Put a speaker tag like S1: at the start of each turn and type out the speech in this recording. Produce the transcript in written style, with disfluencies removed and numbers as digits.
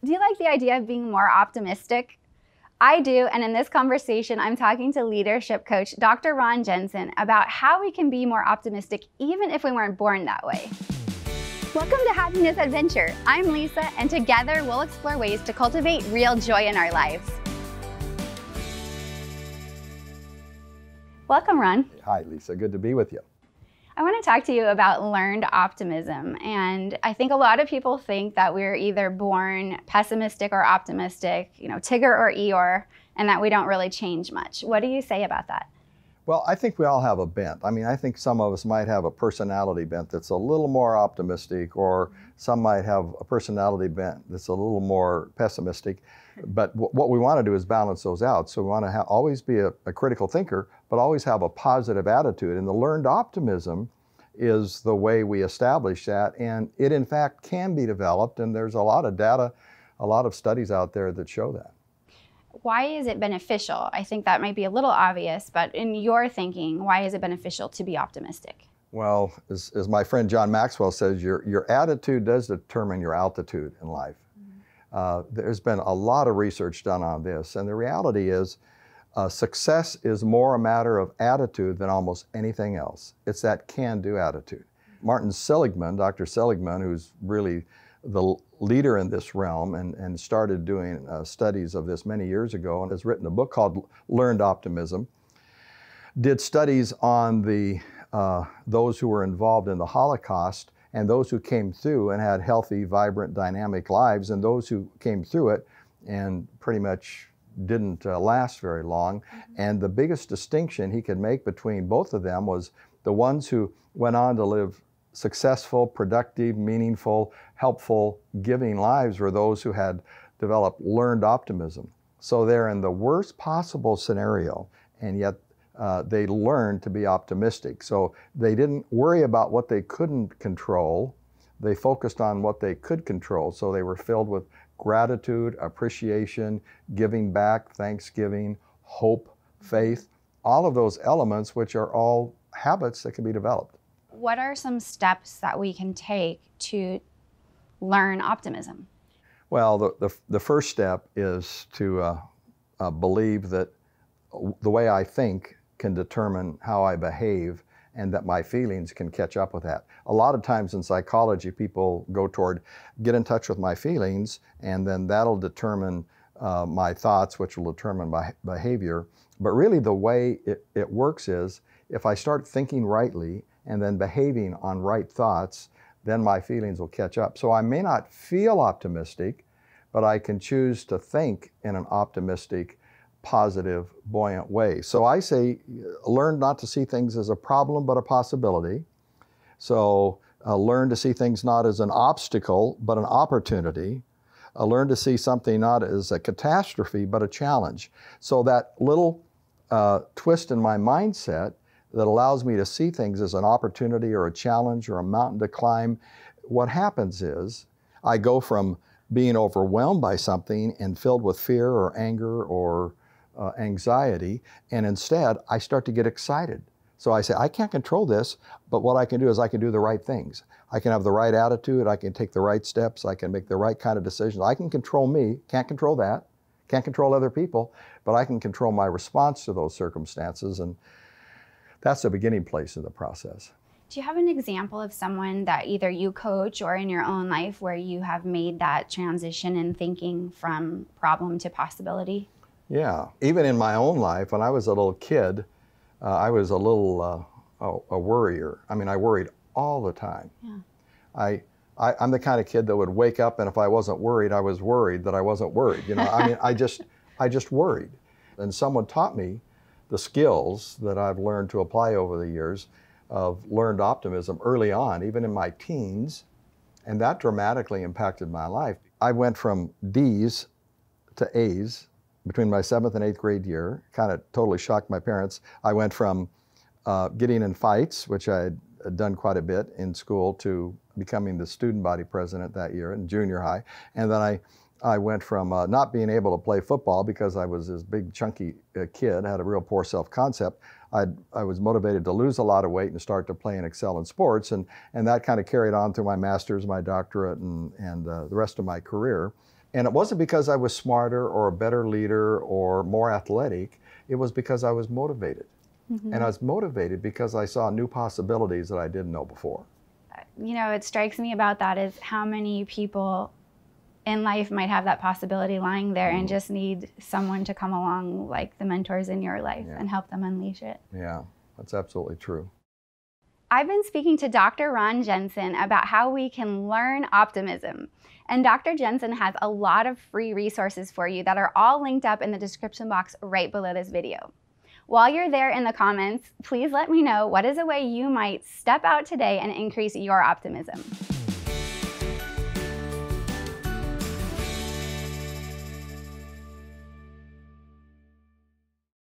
S1: Do you like the idea of being more optimistic? I do, and in this conversation, I'm talking to leadership coach Dr. Ron Jenson about how we can be more optimistic even if we weren't born that way. Welcome to Happiness Adventure. I'm Lisa, and together we'll explore ways to cultivate real joy in our lives. Welcome, Ron.
S2: Hi, Lisa. Good to be with you.
S1: I want to talk to you about learned optimism. And I think a lot of people think that we're either born pessimistic or optimistic, Tigger or Eeyore, and that we don't really change much. What do you say about that?
S2: Well, I think we all have a bent. I think some of us might have a personality bent that's a little more optimistic, or some might have a personality bent that's a little more pessimistic. But what we want to do is balance those out. So we want to always be a critical thinker, but always have a positive attitude. And the learned optimism is the way we establish that. And it, in fact, can be developed. And there's a lot of data, a lot of studies out there that show that.
S1: Why is it beneficial? I think that might be a little obvious, but in your thinking, why is it beneficial to be optimistic?
S2: Well, as my friend John Maxwell says, your attitude does determine your altitude in life. There's been a lot of research done on this, and the reality is success is more a matter of attitude than almost anything else. It's that can-do attitude. Martin Seligman, Dr. Seligman, who's really the leader in this realm and started doing studies of this many years ago, and has written a book called Learned Optimism, did studies on those who were involved in the Holocaust and those who came through and had healthy, vibrant, dynamic lives, and those who came through it and pretty much didn't last very long. And the biggest distinction he could make between both of them was the ones who went on to live successful, productive, meaningful, helpful, giving lives were those who had developed learned optimism. So they're in the worst possible scenario, and yet they learned to be optimistic. So they didn't worry about what they couldn't control. They focused on what they could control. So they were filled with gratitude, appreciation, giving back, thanksgiving, hope, faith, all of those elements, which are all habits that can be developed.
S1: What are some steps that we can take to learn optimism?
S2: Well, the first step is to believe that the way I think can determine how I behave, and that my feelings can catch up with that. A lot of times in psychology, people go toward get in touch with my feelings, and then that'll determine my thoughts, which will determine my behavior. But really the way it works is if I start thinking rightly and then behaving on right thoughts, then my feelings will catch up. So I may not feel optimistic, but I can choose to think in an optimistic, positive, buoyant way. So I say, learn not to see things as a problem, but a possibility. So learn to see things not as an obstacle, but an opportunity. Learn to see something not as a catastrophe, but a challenge. So that little twist in my mindset that allows me to see things as an opportunity or a challenge or a mountain to climb, what happens is I go from being overwhelmed by something and filled with fear or anger or anxiety, and instead I start to get excited. So I say, I can't control this, but what I can do is I can do the right things. I can have the right attitude, I can take the right steps, I can make the right kind of decisions. I can control me, can't control that, can't control other people, but I can control my response to those circumstances, and that's the beginning place in the process.
S1: Do you have an example of someone that either you coach or in your own life where you have made that transition in thinking from problem to possibility?
S2: Yeah, even in my own life, when I was a little kid, I was a little a worrier. I worried all the time. Yeah. I'm the kind of kid that would wake up, and if I wasn't worried, I was worried that I wasn't worried. I just worried. And someone taught me the skills that I've learned to apply over the years of learned optimism early on, even in my teens, and that dramatically impacted my life. I went from D's to A's between my 7th and 8th grade year, kind of totally shocked my parents. I went from getting in fights, which I had done quite a bit in school, to becoming the student body president that year in junior high. And then I went from not being able to play football because I was this big chunky kid, had a real poor self-concept. I was motivated to lose a lot of weight and start to play and excel in sports, and that kind of carried on through my master's, my doctorate, and the rest of my career. And it wasn't because I was smarter or a better leader or more athletic. It was because I was motivated. And I was motivated because I saw new possibilities that I didn't know before.
S1: You know, it strikes me about that is how many people in life might have that possibility lying there and just need someone to come along like the mentors in your life and help them unleash it.
S2: Yeah, that's absolutely true.
S1: I've been speaking to Dr. Ron Jenson about how we can learn optimism. And Dr. Jenson has a lot of free resources for you that are all linked up in the description box right below this video. While you're there in the comments, please let me know what is a way you might step out today and increase your optimism.